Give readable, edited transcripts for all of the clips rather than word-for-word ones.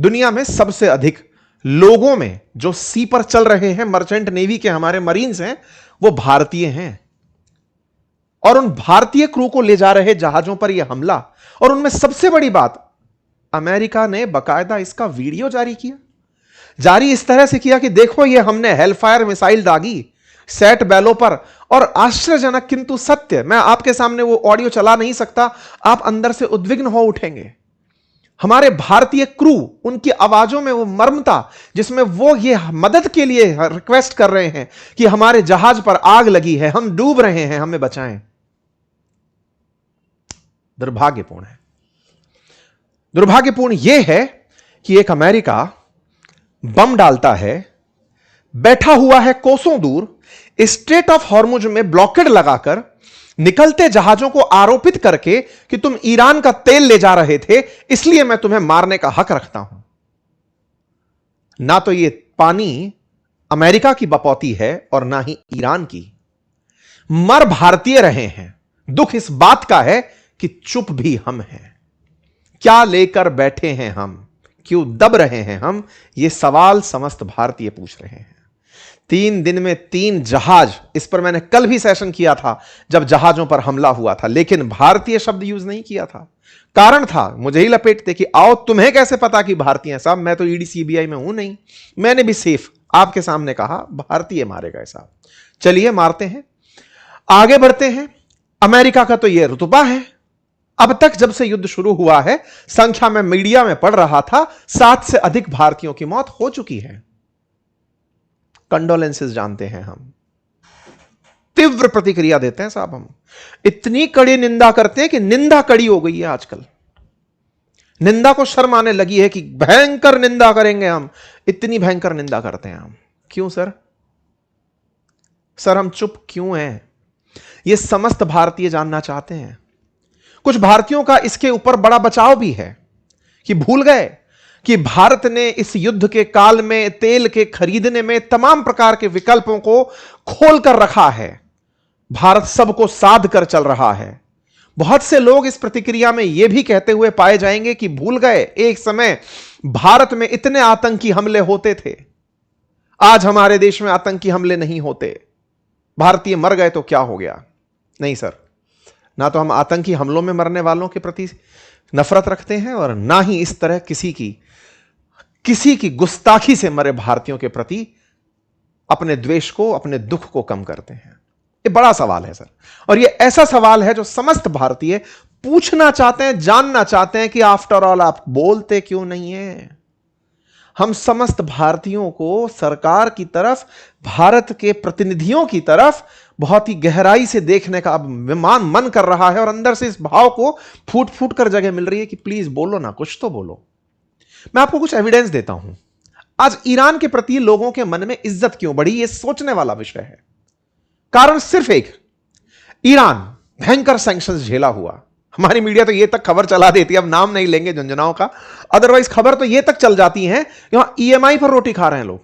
दुनिया में सबसे अधिक लोगों में जो सी पर चल रहे हैं, मर्चेंट नेवी के हमारे मरीन्स हैं, वो भारतीय हैं। और उन भारतीय क्रू को ले जा रहे जहाजों पर यह हमला, और उनमें सबसे बड़ी बात, अमेरिका ने बकायदा इसका वीडियो जारी किया। जारी इस तरह से किया कि देखो ये हमने हेलफायर मिसाइल दागी सेट बैलों पर। और आश्चर्यजनक किंतु सत्य, मैं आपके सामने वो ऑडियो चला नहीं सकता, आप अंदर से उद्विग्न हो उठेंगे। हमारे भारतीय क्रू, उनकी आवाजों में वो मर्म था जिसमें वो ये मदद के लिए रिक्वेस्ट कर रहे हैं कि हमारे जहाज पर आग लगी है, हम डूब रहे हैं, हमें बचाएं। दुर्भाग्यपूर्ण है। दुर्भाग्यपूर्ण यह है कि एक अमेरिका बम डालता है, बैठा हुआ है कोसों दूर, स्ट्रेट ऑफ हॉर्मुज में ब्लॉकेड लगाकर, निकलते जहाजों को आरोपित करके कि तुम ईरान का तेल ले जा रहे थे, इसलिए मैं तुम्हें मारने का हक रखता हूं। ना तो यह पानी अमेरिका की बपौती है और ना ही ईरान की। मर भारतीय रहे हैं। दुख इस बात का है कि चुप भी हम हैं। क्या लेकर बैठे हैं हम, क्यों दब रहे हैं हम, यह सवाल समस्त भारतीय पूछ रहे हैं। 3 दिन में 3 जहाज, इस पर मैंने कल भी सेशन किया था जब जहाजों पर हमला हुआ था, लेकिन भारतीय शब्द यूज नहीं किया था। कारण था, मुझे ही लपेटते कि आओ तुम्हें कैसे पता कि भारतीय हैं साहब, मैं तो ईडी सीबीआई में हूं नहीं। मैंने भी सेफ आपके सामने कहा भारतीय मारेगा साहब। चलिए मारते हैं, आगे बढ़ते हैं। अमेरिका का तो यह रुतबा है। अब तक जब से युद्ध शुरू हुआ है, संख्या में मीडिया में पढ़ रहा था, 7 से अधिक भारतीयों की मौत हो चुकी है। कंडोलेंसेस जानते हैं हम, तीव्र प्रतिक्रिया देते हैं साहब। हम इतनी कड़ी निंदा करते हैं कि निंदा कड़ी हो गई है आजकल। निंदा को शर्म आने लगी है कि भयंकर निंदा करेंगे हम, इतनी भयंकर निंदा करते हैं हम। क्यों सर? सर हम चुप क्यों हैं, यह समस्त भारतीय जानना चाहते हैं। कुछ भारतीयों का इसके ऊपर बड़ा बचाव भी है कि भूल गए कि भारत ने इस युद्ध के काल में तेल के खरीदने में तमाम प्रकार के विकल्पों को खोल कर रखा है। भारत सबको साध कर चल रहा है। बहुत से लोग इस प्रतिक्रिया में यह भी कहते हुए पाए जाएंगे कि भूल गए एक समय भारत में इतने आतंकी हमले होते थे, आज हमारे देश में आतंकी हमले नहीं होते, भारतीय मर गए तो क्या हो गया। नहीं सर, ना तो हम आतंकी हमलों में मरने वालों के प्रति नफरत रखते हैं और ना ही इस तरह किसी की गुस्ताखी से मरे भारतीयों के प्रति अपने द्वेष को, अपने दुख को कम करते हैं। ये बड़ा सवाल है सर, और ये ऐसा सवाल है जो समस्त भारतीय पूछना चाहते हैं, जानना चाहते हैं कि आफ्टर ऑल आप बोलते क्यों नहीं है। हम समस्त भारतीयों को सरकार की तरफ, भारत के प्रतिनिधियों की तरफ बहुत ही गहराई से देखने का अब मन कर रहा है, और अंदर से इस भाव को फूट फूट कर जगह मिल रही है कि प्लीज बोलो ना, कुछ तो बोलो। मैं आपको कुछ एविडेंस देता हूं। आज ईरान के प्रति लोगों के मन में इज्जत क्यों बढ़ी, यह सोचने वाला विषय है। कारण सिर्फ एक, ईरान भयंकर सैंक्शंस झेला हुआ। हमारी मीडिया तो यह तक खबर चला देती है, अब नाम नहीं लेंगे झुंझुनाओं का, अदरवाइज खबर तो यह तक चल जाती है कि वहां ईएमआई पर रोटी खा रहे हैं लोग।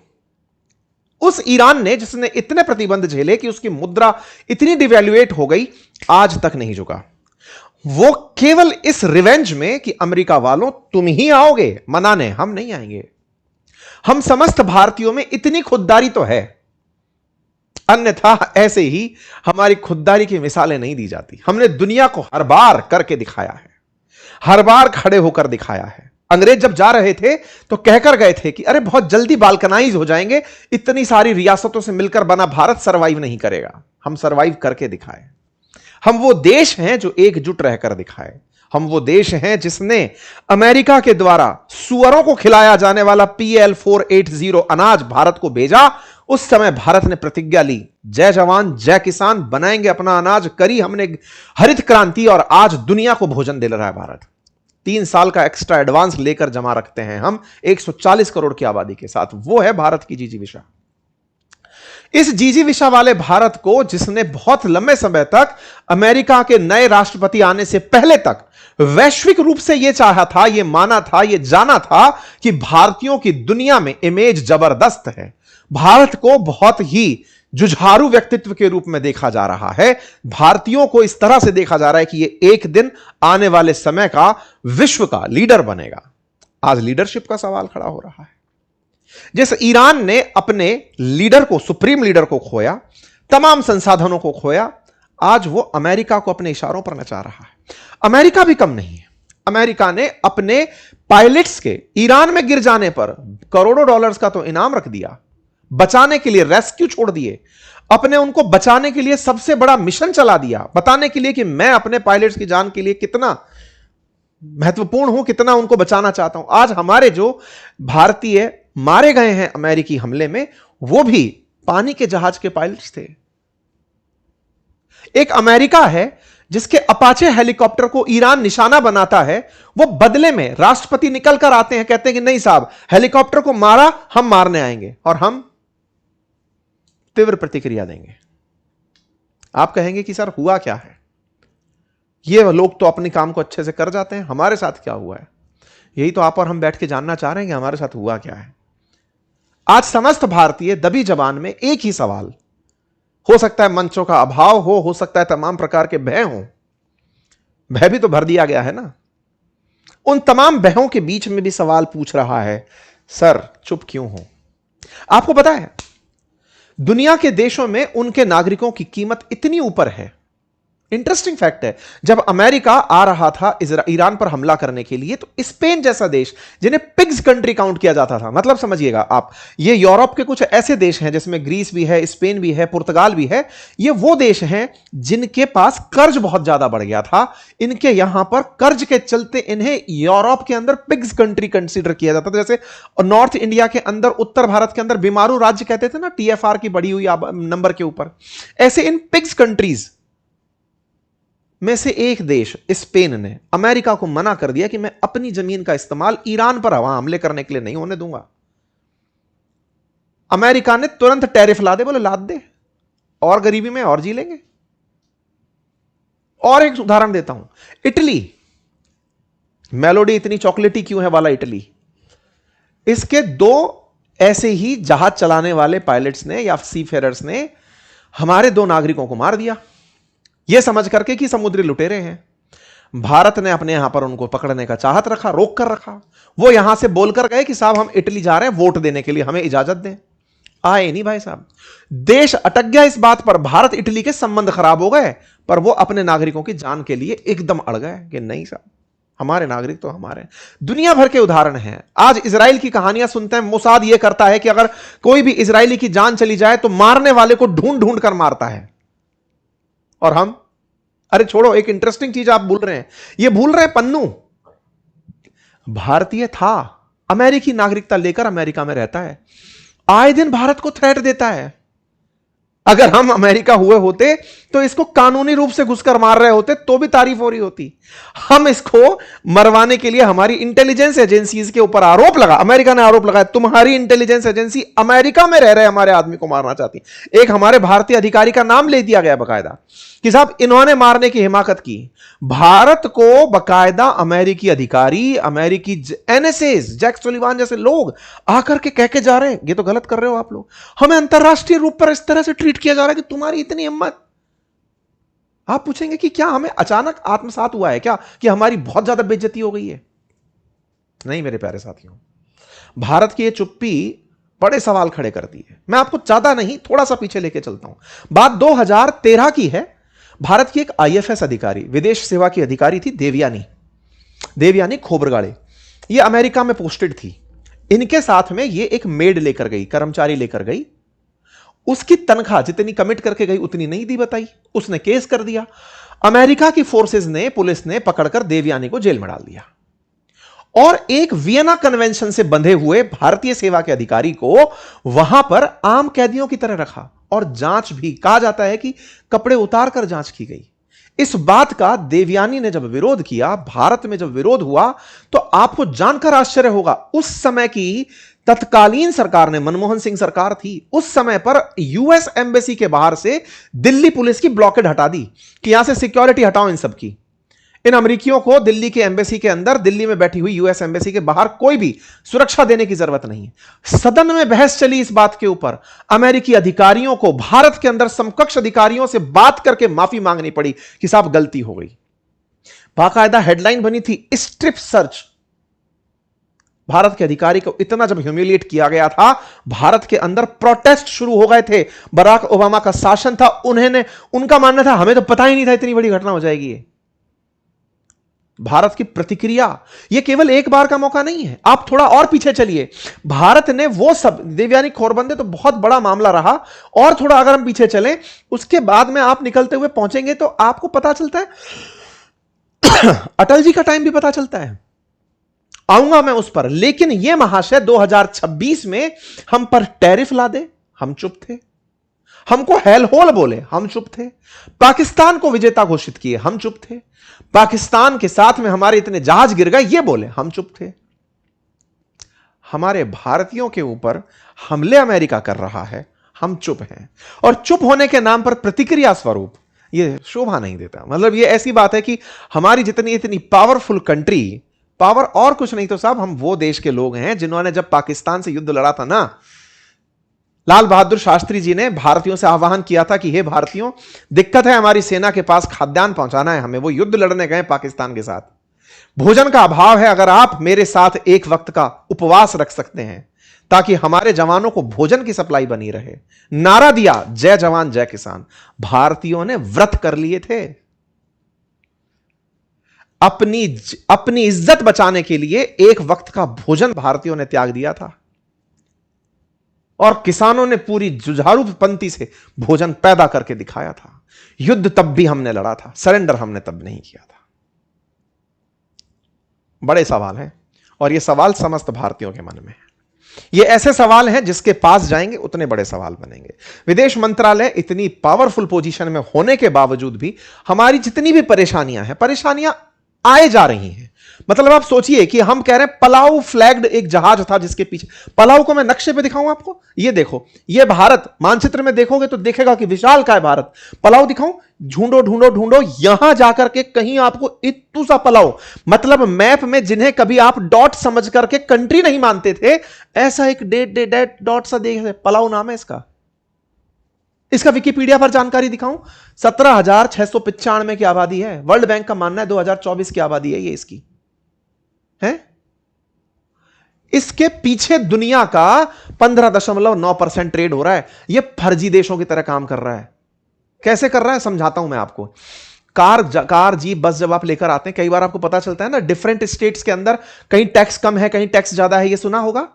उस ईरान ने जिसने इतने प्रतिबंध झेले कि उसकी मुद्रा इतनी डिवैल्यूएट हो गई, आज तक नहीं झुका। वो केवल इस रिवेंज में कि अमेरिका वालों तुम ही आओगे मनाने, हम नहीं आएंगे। हम समस्त भारतीयों में इतनी खुददारी तो है, अन्यथा ऐसे ही हमारी खुददारी की मिसालें नहीं दी जाती। हमने दुनिया को हर बार करके दिखाया है, हर बार खड़े होकर दिखाया है। अंग्रेज जब जा रहे थे तो कहकर गए थे कि अरे बहुत जल्दी बाल्कनाइज हो जाएंगे, इतनी सारी रियासतों से मिलकर बना भारत सरवाइव नहीं करेगा। हम सरवाइव करके दिखाए। हम वो देश हैं जो एकजुट रहकर दिखाए। हम वो देश हैं जिसने अमेरिका के द्वारा सुअरों को खिलाया जाने वाला PL-480 अनाज भारत को भेजा। उस समय भारत ने प्रतिज्ञा ली, जय जवान जय किसान, बनाएंगे अपना अनाज, करी हमने हरित क्रांति, और आज दुनिया को भोजन दे रहा है भारत। 3 साल का एक्स्ट्रा एडवांस लेकर जमा रखते हैं हम 140 करोड़ की आबादी के साथ। वो है भारत की जिजीविषा। इस जिजीविषा वाले भारत को, जिसने बहुत लंबे समय तक अमेरिका के नए राष्ट्रपति आने से पहले तक वैश्विक रूप से यह चाहा था, यह माना था, यह जाना था कि भारतीयों की दुनिया में इमेज जबरदस्त है, भारत को बहुत ही जुझारू व्यक्तित्व के रूप में देखा जा रहा है, भारतीयों को इस तरह से देखा जा रहा है कि यह एक दिन आने वाले समय का विश्व का लीडर बनेगा। आज लीडरशिप का सवाल खड़ा हो रहा है। जैसे ईरान ने अपने लीडर को, सुप्रीम लीडर को खोया, तमाम संसाधनों को खोया, आज वो अमेरिका को अपने इशारों पर नचा रहा है। अमेरिका भी कम नहीं है। अमेरिका ने अपने पायलट्स के ईरान में गिर जाने पर करोड़ों डॉलर्स का तो इनाम रख दिया, बचाने के लिए रेस्क्यू छोड़ दिए, अपने उनको बचाने के लिए सबसे बड़ा मिशन चला दिया, बताने के लिए कि मैं अपने पायलट्स की जान के लिए कितना महत्वपूर्ण हूं, कितना उनको बचाना चाहता हूं। आज हमारे जो भारतीय मारे गए हैं अमेरिकी हमले में, वो भी पानी के जहाज के पायलट्स थे। एक अमेरिका है जिसके अपाचे हेलीकॉप्टर को ईरान निशाना बनाता है, वो बदले में राष्ट्रपति निकल कर आते हैं, कहते हैं कि नहीं साहब, हेलीकॉप्टर को मारा, हम मारने आएंगे और हम तीव्र प्रतिक्रिया देंगे। आप कहेंगे कि सर हुआ क्या है? ये लोग तो अपने काम को अच्छे से कर जाते हैं, हमारे साथ क्या हुआ है? यही तो आप और हम बैठ के जानना चाह रहे हैं कि हमारे साथ हुआ क्या है। आज समस्त भारतीय दबी जबान में एक ही सवाल, हो सकता है मंचों का अभाव हो सकता है तमाम प्रकार के भय हो, भय भी तो भर दिया गया है ना। उन तमाम भयों के बीच में भी सवाल पूछ रहा है, सर चुप क्यों हो? आपको पता है दुनिया के देशों में उनके नागरिकों की कीमत इतनी ऊपर है। इंटरेस्टिंग फैक्ट है, जब अमेरिका आ रहा था ईरान पर हमला करने के लिए, तो स्पेन जैसा देश जिन्हें पिग्स कंट्री काउंट किया जाता था, मतलब समझिएगा आप, ये यूरोप के कुछ ऐसे देश हैं जिसमें ग्रीस भी है, स्पेन भी है, पुर्तगाल भी है, ये वो देश हैं जिनके पास कर्ज बहुत ज्यादा बढ़ गया था। इनके यहां पर कर्ज के चलते इन्हें यूरोप के अंदर पिग्स कंट्री कंसीडर किया जाता था। जैसे नॉर्थ इंडिया के अंदर, उत्तर भारत के अंदर बीमारू राज्य कहते थे ना, TFR की बढ़ी हुई नंबर के ऊपर, ऐसे इन पिग्स कंट्रीज में से एक देश स्पेन ने अमेरिका को मना कर दिया कि मैं अपनी जमीन का इस्तेमाल ईरान पर हमले करने के लिए नहीं होने दूंगा। अमेरिका ने तुरंत टैरिफ ला दे, बोले लाद दे, और गरीबी में और जी लेंगे। और एक उदाहरण देता हूं, इटली, मेलोडी इतनी चॉकलेटी क्यों है वाला इटली, इसके दो ऐसे ही जहाज चलाने वाले पायलट्स ने या सीफेरर्स ने हमारे 2 नागरिकों को मार दिया, यह समझ करके कि समुद्री लुटेरे हैं। भारत ने अपने यहां पर उनको पकड़ने का चाहत रखा, रोक कर रखा। वो यहां से बोलकर गए कि साहब हम इटली जा रहे हैं वोट देने के लिए, हमें इजाजत दें। आए नहीं भाई साहब, देश अटक गया इस बात पर, भारत इटली के संबंध खराब हो गए, पर वो अपने नागरिकों की जान के लिए एकदम अड़ गए कि नहीं साहब, हमारे नागरिक तो हमारे। दुनिया भर के उदाहरण हैं। आज इजराइल की कहानियां सुनते हैं, मोसाद यह करता है कि अगर कोई भी इजरायली की जान चली जाए तो मारने वाले को ढूंढ ढूंढ कर मारता है। और हम, अरे छोड़ो, एक इंटरेस्टिंग चीज आप भूल रहे हैं, ये भूल रहे हैं, पन्नू भारतीय था, अमेरिकी नागरिकता लेकर अमेरिका में रहता है, आए दिन भारत को थ्रेट देता है। अगर हम अमेरिका हुए होते तो इसको कानूनी रूप से घुसकर मार रहे होते तो भी तारीफ हो रही होती। हम इसको मरवाने के लिए हमारी इंटेलिजेंस एजेंसीज के ऊपर आरोप लगा, अमेरिका ने आरोप लगाया तुम्हारी इंटेलिजेंस एजेंसी अमेरिका में रह रहे हमारे आदमी को मारना चाहती। एक हमारे भारतीय अधिकारी का नाम ले दिया गया बकायदा कि साहब इन्होंने मारने की हिमाकत की। भारत को बकायदा अमेरिकी अधिकारी, अमेरिकी NSA, जैक सुलिवान जैसे लोग आकर के कह के जा रहे हैं ये तो गलत कर रहे हो आप लोग, हमें अंतरराष्ट्रीय रूप पर इस तरह से ट्रीट किया जा रहा है कि तुम्हारी इतनी हिम्मत। आप पूछेंगे कि क्या हमें अचानक आत्मसात हुआ है क्या कि हमारी बहुत ज्यादा बेइज्जती हो गई है? नहीं मेरे प्यारे साथियों, भारत की यह चुप्पी बड़े सवाल खड़े करती है। मैं आपको ज्यादा नहीं, थोड़ा सा पीछे लेके चलता हूं। बात 2013 की है। भारत की एक IFS अधिकारी, विदेश सेवा की अधिकारी थी, देवयानी खोबरगाड़े। ये अमेरिका में पोस्टेड थी। इनके साथ में ये एक मेड लेकर गई, कर्मचारी लेकर गई। उसकी तनख्वाह जितनी कमिट करके गई उतनी नहीं दी बताई, उसने केस कर दिया। अमेरिका की फोर्सेस ने, पुलिस ने पकड़कर देवयानी को जेल में डाल दिया और एक वियना कन्वेंशन से बंधे हुए भारतीय सेवा के अधिकारी को वहां पर आम कैदियों की तरह रखा और जांच भी, कहा जाता है कि कपड़े उतार कर जांच की गई। इस बात का देवयानी ने जब विरोध किया, भारत में जब विरोध हुआ, तो आपको जानकर आश्चर्य होगा, उस समय की तत्कालीन सरकार ने, मनमोहन सिंह सरकार थी, उस समय पर US एम्बेसी के बाहर से दिल्ली पुलिस की ब्लॉकेड हटा दी कि यहां से सिक्योरिटी हटाओ इन सब की। इन अमेरिकियों को दिल्ली के एम्बेसी के अंदर, दिल्ली में बैठी हुई US एम्बेसी के बाहर कोई भी सुरक्षा देने की जरूरत नहीं है। सदन में बहस चली इस बात के ऊपर। अमेरिकी अधिकारियों को भारत के अंदर समकक्ष अधिकारियों से बात करके माफी मांगनी पड़ी कि साहब गलती हो गई। बाकायदा हेडलाइन बनी थी, स्ट्रिप सर्च, भारत के अधिकारी को इतना जब ह्यूमिलिएट किया गया था, भारत के अंदर प्रोटेस्ट शुरू हो गए थे। बराक ओबामा का शासन था, उनका मानना था हमें तो पता ही नहीं था इतनी बड़ी घटना हो जाएगी। भारत की प्रतिक्रिया, यह केवल एक बार का मौका नहीं है, आप थोड़ा और पीछे चलिए। भारत ने वो सब, देवयानी खोरबंदे तो बहुत बड़ा मामला रहा, और थोड़ा अगर हम पीछे चलें, उसके बाद में आप निकलते हुए पहुंचेंगे तो आपको पता चलता है अटल जी का टाइम भी पता चलता है, आऊंगा मैं उस पर। लेकिन यह महाशय 2026 में हम पर टैरिफ ला दे, हम चुप थे। हमको हेल होल बोले, हम चुप थे। पाकिस्तान को विजेता घोषित किए, हम चुप थे। पाकिस्तान के साथ में हमारे इतने जहाज गिर गए, ये बोले, हम चुप थे। हमारे भारतीयों के ऊपर हमले अमेरिका कर रहा है, हम चुप हैं। और चुप होने के नाम पर प्रतिक्रिया स्वरूप ये शोभा नहीं देता। मतलब ये ऐसी बात है कि हमारी जितनी इतनी पावरफुल कंट्री, पावर और कुछ नहीं तो साहब हम वो देश के लोग हैं जिन्होंने जब पाकिस्तान से युद्ध लड़ा था ना, लाल बहादुर शास्त्री जी ने भारतीयों से आह्वान किया था कि हे भारतीयों, दिक्कत है हमारी सेना के पास, खाद्यान्न पहुंचाना है हमें। वो युद्ध लड़ने गए पाकिस्तान के साथ, भोजन का अभाव है, अगर आप मेरे साथ एक वक्त का उपवास रख सकते हैं ताकि हमारे जवानों को भोजन की सप्लाई बनी रहे। नारा दिया, जय जवान जय किसान। भारतीयों ने व्रत कर लिए थे, अपनी इज्जत बचाने के लिए एक वक्त का भोजन भारतीयों ने त्याग दिया था, और किसानों ने पूरी जुझारू पंक्ति से भोजन पैदा करके दिखाया था। युद्ध तब भी हमने लड़ा था, सरेंडर हमने तब नहीं किया था। बड़े सवाल हैं, और ये सवाल समस्त भारतीयों के मन में है। ये ऐसे सवाल हैं जिसके पास जाएंगे उतने बड़े सवाल बनेंगे। विदेश मंत्रालय इतनी पावरफुल पोजीशन में होने के बावजूद भी हमारी जितनी भी परेशानियां आए जा रही हैं। मतलब आप सोचिए कि हम कह रहे हैं पलाऊ फ्लैग्ड एक जहाज था जिसके पीछे, पलाऊ को मैं नक्शे पे दिखाऊं आपको, ये देखो, ये भारत मानचित्र में देखोगे तो देखेगा कि विशाल का है भारत। पलाऊ दिखाऊं, ढूंढो ढूंढो ढूंढो, यहां जाकर के कहीं आपको इत्तू सा पलाऊ, मतलब मैप में जिन्हें कभी आप डॉट समझ करके कंट्री नहीं मानते थे, ऐसा एक डेट डॉट सा देख, पलाऊ नाम है इसका। इसका विकिपीडिया पर जानकारी दिखाऊं, 17,695 की आबादी है। वर्ल्ड बैंक का मानना है 2024 की आबादी है ये इसकी है। इसके पीछे दुनिया का 15.9% ट्रेड हो रहा है। यह फर्जी देशों की तरह काम कर रहा है। कैसे कर रहा है समझाता हूं मैं आपको। कार जीप बस जब आप लेकर आते हैं, कई बार आपको पता चलता है ना, डिफरेंट स्टेट्स के अंदर कहीं टैक्स कम है, कहीं टैक्स ज्यादा है, ये सुना होगा।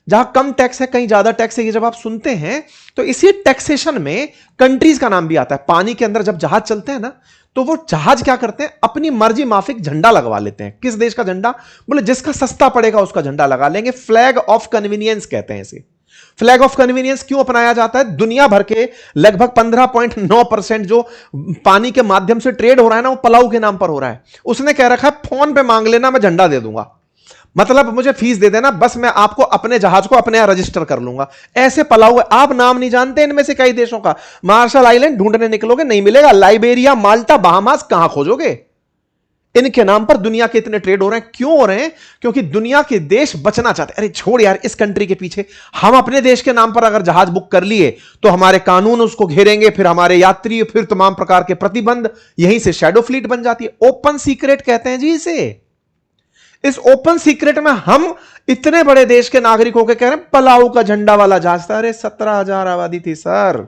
जहां कम टैक्स है कहीं ज्यादा टैक्स है, ये जब आप सुनते हैं तो इसी टैक्सेशन में कंट्रीज का नाम भी आता है। पानी के अंदर जब जहाज चलते हैं ना, तो वो जहाज क्या करते हैं, अपनी मर्जी माफिक झंडा लगवा लेते हैं। किस देश का झंडा? बोले जिसका सस्ता पड़ेगा उसका झंडा लगा लेंगे। फ्लैग ऑफ कन्वीनियंस कहते हैं इसे। फ्लैग ऑफ कन्वीनियंस क्यों अपनाया जाता है? दुनिया भर के लगभग 15.9% जो पानी के माध्यम से ट्रेड हो रहा है ना, वो पलाऊ के नाम पर हो रहा है। उसने कह रखा है फोन पे मांग लेना, मैं झंडा दे दूंगा, मतलब मुझे फीस दे देना, बस मैं आपको अपने जहाज को अपने यहां रजिस्टर कर लूंगा। ऐसे पलाऊ है। आप नाम नहीं जानते इनमें से कई देशों का। मार्शल आइलैंड ढूंढने निकलोगे नहीं मिलेगा। लाइबेरिया, माल्टा, बहामास कहां खोजोगे? इनके नाम पर दुनिया के इतने ट्रेड हो रहे हैं। क्यों हो रहे हैं? क्योंकि दुनिया के देश बचना चाहते हैं। अरे छोड़ यार इस कंट्री के पीछे, हम अपने देश के नाम पर अगर जहाज बुक कर लिए तो हमारे कानून उसको घेरेंगे, फिर हमारे यात्री, फिर तमाम प्रकार के प्रतिबंध। यहीं से शैडो फ्लीट बन जाती है। ओपन सीक्रेट कहते हैं जी इसे। इस ओपन सीक्रेट में हम इतने बड़े देश के नागरिकों के कह रहे हैं पलाऊ का झंडा वाला जहाज था। अरे 17,000 आबादी थी सर।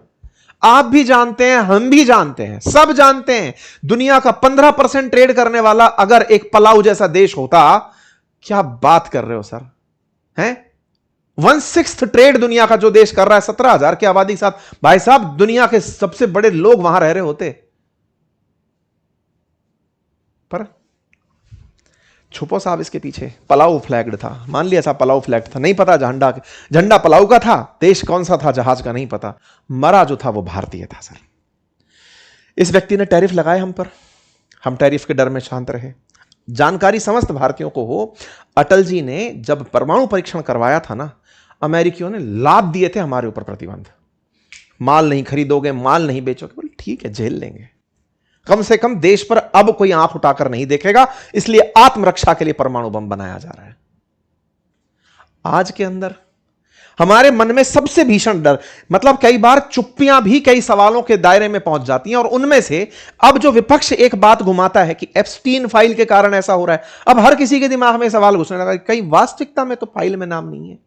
आप भी जानते हैं, हम भी जानते हैं, सब जानते हैं। दुनिया का 15% ट्रेड करने वाला अगर एक पलाऊ जैसा देश होता, क्या बात कर रहे हो सर, हैं? 1/6 ट्रेड दुनिया का जो देश कर रहा है 17,000 की आबादी के साथ, भाई साहब दुनिया के सबसे बड़े लोग वहां रह रहे होते। पर छुपो साहब इसके पीछे। पलाऊ फ्लैग्ड था, मान लिया साहब पलाऊ फ्लैग्ड था, नहीं पता झंडा पलाऊ का था, देश कौन सा था, जहाज का नहीं पता, मरा जो था वो भारतीय था सर। इस व्यक्ति ने टैरिफ लगाए हम पर, हम टैरिफ के डर में शांत रहे। जानकारी समस्त भारतीयों को हो, अटल जी ने जब परमाणु परीक्षण करवाया था ना, अमेरिकियों ने लाद दिए थे हमारे ऊपर प्रतिबंध। माल नहीं खरीदोगे, माल नहीं बेचोगे। बोले ठीक है, झेल लेंगे, कम से कम देश पर अब कोई आंख उठाकर नहीं देखेगा, इसलिए आत्मरक्षा के लिए परमाणु बम बनाया जा रहा है। आज के अंदर हमारे मन में सबसे भीषण डर, मतलब कई बार चुप्पियां भी कई सवालों के दायरे में पहुंच जाती हैं, और उनमें से अब जो विपक्ष एक बात घुमाता है कि एप्स्टीन फाइल के कारण ऐसा हो रहा है, अब हर किसी के दिमाग में सवाल घुसने लगा, कहीं वास्तविकता में तो फाइल में नाम नहीं है।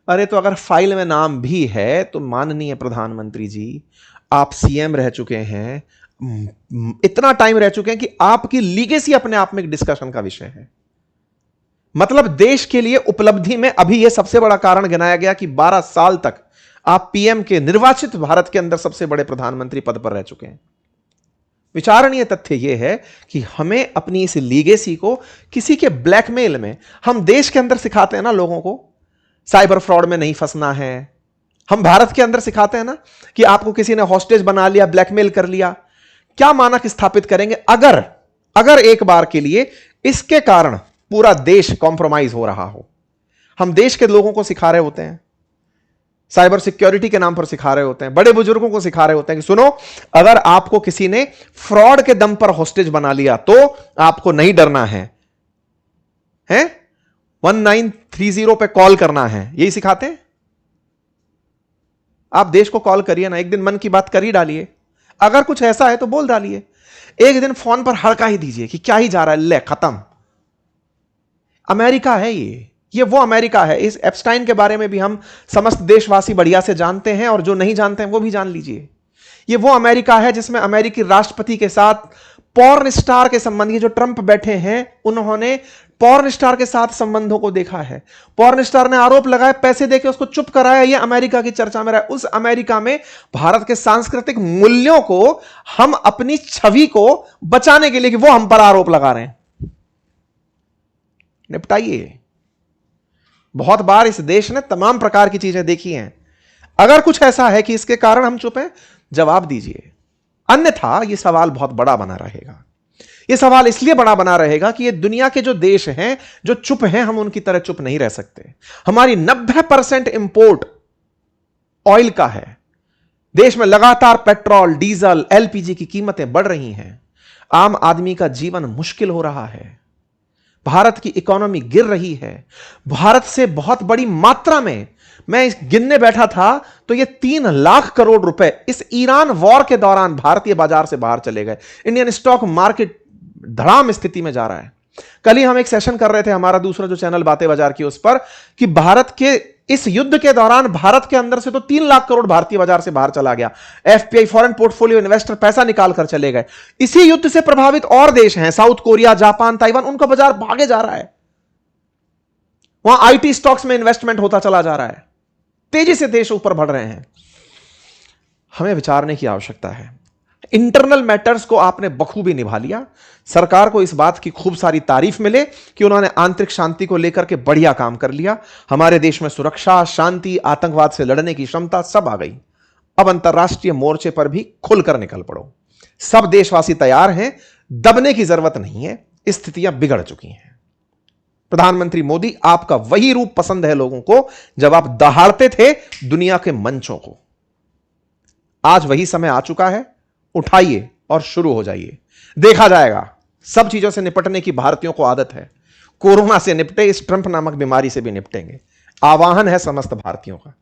अरे तो अगर फाइल में नाम भी है तो माननीय प्रधानमंत्री जी, आप सीएम रह चुके हैं, इतना टाइम रह चुके हैं कि आपकी लीगेसी अपने आप में एक डिस्कशन का विषय है। मतलब देश के लिए उपलब्धि में अभी यह सबसे बड़ा कारण गिनाया गया कि 12 साल तक आप पीएम के निर्वाचित भारत के अंदर सबसे बड़े प्रधानमंत्री पद पर रह चुके हैं। विचारणीय तथ्य यह है कि हमें अपनी इस लीगेसी को किसी के ब्लैकमेल में, हम देश के अंदर सिखाते हैं ना लोगों को साइबर फ्रॉड में नहीं फंसना है, हम भारत के अंदर सिखाते हैं ना कि आपको किसी ने हॉस्टेज बना लिया, ब्लैकमेल कर लिया, क्या मानक स्थापित करेंगे अगर एक बार के लिए इसके कारण पूरा देश कॉम्प्रोमाइज हो रहा हो। हम देश के लोगों को सिखा रहे होते हैं, साइबर सिक्योरिटी के नाम पर सिखा रहे होते हैं, बड़े बुजुर्गों को सिखा रहे होते हैं कि सुनो, अगर आपको किसी ने फ्रॉड के दम पर हॉस्टेज बना लिया तो आपको नहीं डरना है, 1930 पे कॉल करना है, यही सिखाते हैं। आप देश को कॉल करिए ना, एक दिन मन की बात कर ही डालिए, अगर कुछ ऐसा है तो बोल डालिए, एक दिन फोन पर हड़का ही दीजिए कि क्या ही जा रहा है, ले खत्म। अमेरिका है ये वो अमेरिका है। इस एप्स्टाइन के बारे में भी हम समस्त देशवासी बढ़िया से जानते हैं, और जो नहीं जानते हैं वो भी जान लीजिए। ये वो अमेरिका है जिसमें अमेरिकी राष्ट्रपति के साथ पॉर्न स्टार के संबंध, ये जो ट्रंप बैठे हैं उन्होंने पॉर्न स्टार के साथ संबंधों को देखा है। पॉर्न स्टार ने आरोप लगाए, पैसे देके उसको चुप कराया, ये अमेरिका की चर्चा में रहा। उस अमेरिका में भारत के सांस्कृतिक मूल्यों को, हम अपनी छवि को बचाने के लिए कि वो हम पर आरोप लगा रहे हैं, निपटाइए। बहुत बार इस देश ने तमाम प्रकार की चीजें देखी हैं। अगर कुछ ऐसा है कि इसके कारण हम चुप हैं, जवाब दीजिए, अन्यथा यह सवाल बहुत बड़ा बना रहेगा। यह सवाल इसलिए बड़ा बना रहेगा कि ये दुनिया के जो देश हैं जो चुप हैं, हम उनकी तरह चुप नहीं रह सकते। हमारी 90% इंपोर्ट ऑयल का है। देश में लगातार पेट्रोल, डीजल, एलपीजी की कीमतें बढ़ रही हैं। आम आदमी का जीवन मुश्किल हो रहा है। भारत की इकोनॉमी गिर रही है। भारत से बहुत बड़ी मात्रा में, मैं गिनने बैठा था तो ये 3 लाख करोड़ रुपए इस ईरान वॉर के दौरान भारतीय बाजार से बाहर चले गए। इंडियन स्टॉक मार्केट धड़ाम स्थिति में जा रहा है। कल ही हम एक सेशन कर रहे थे, हमारा दूसरा जो चैनल बातें बाजार की, उस पर कि भारत के इस युद्ध के दौरान भारत के अंदर से तो 3 लाख करोड़ भारतीय बाजार से बाहर चला गया। एफपीआई, फॉरेन पोर्टफोलियो इन्वेस्टर पैसा निकाल कर चले गए। इसी युद्ध से प्रभावित और देश हैं, साउथ कोरिया, जापान, ताइवान, उनका बाजार भागे जा रहा है। वहां आईटी स्टॉक्स में इन्वेस्टमेंट होता चला जा रहा है। तेजी से देश ऊपर बढ़ रहे हैं। हमें विचारने की आवश्यकता है। इंटरनल मैटर्स को आपने बखूबी निभा लिया। सरकार को इस बात की खूब सारी तारीफ मिले कि उन्होंने आंतरिक शांति को लेकर के बढ़िया काम कर लिया। हमारे देश में सुरक्षा, शांति, आतंकवाद से लड़ने की क्षमता सब आ गई। अब अंतर्राष्ट्रीय मोर्चे पर भी खुलकर निकल पड़ो। सब देशवासी तैयार हैं, दबने की जरूरत नहीं है। स्थितियां बिगड़ चुकी हैं। प्रधानमंत्री मोदी, आपका वही रूप पसंद है लोगों को जब आप दहाड़ते थे दुनिया के मंचों को। आज वही समय आ चुका है। उठाइए और शुरू हो जाइए। देखा जाएगा। सब चीजों से निपटने की भारतीयों को आदत है। कोरोना से निपटे, इस ट्रंप नामक बीमारी से भी निपटेंगे। आह्वान है समस्त भारतीयों का।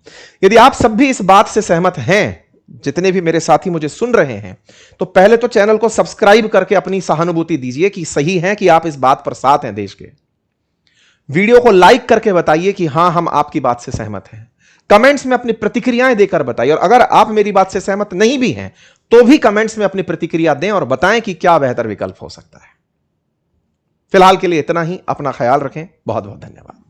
यदि आप सब भी इस बात से सहमत हैं, जितने भी मेरे साथी मुझे सुन रहे हैं, तो पहले तो चैनल को सब्सक्राइब करके अपनी सहानुभूति दीजिए कि सही है कि आप इस बात पर साथ हैं देश के। वीडियो को लाइक करके बताइए कि हां, हम आपकी बात से सहमत हैं। कमेंट्स में अपनी प्रतिक्रियाएं देकर बताइए, और अगर आप मेरी बात से सहमत नहीं भी हैं तो भी कमेंट्स में अपनी प्रतिक्रिया दें और बताएं कि क्या बेहतर विकल्प हो सकता है। फिलहाल के लिए इतना ही। अपना ख्याल रखें। बहुत बहुत धन्यवाद।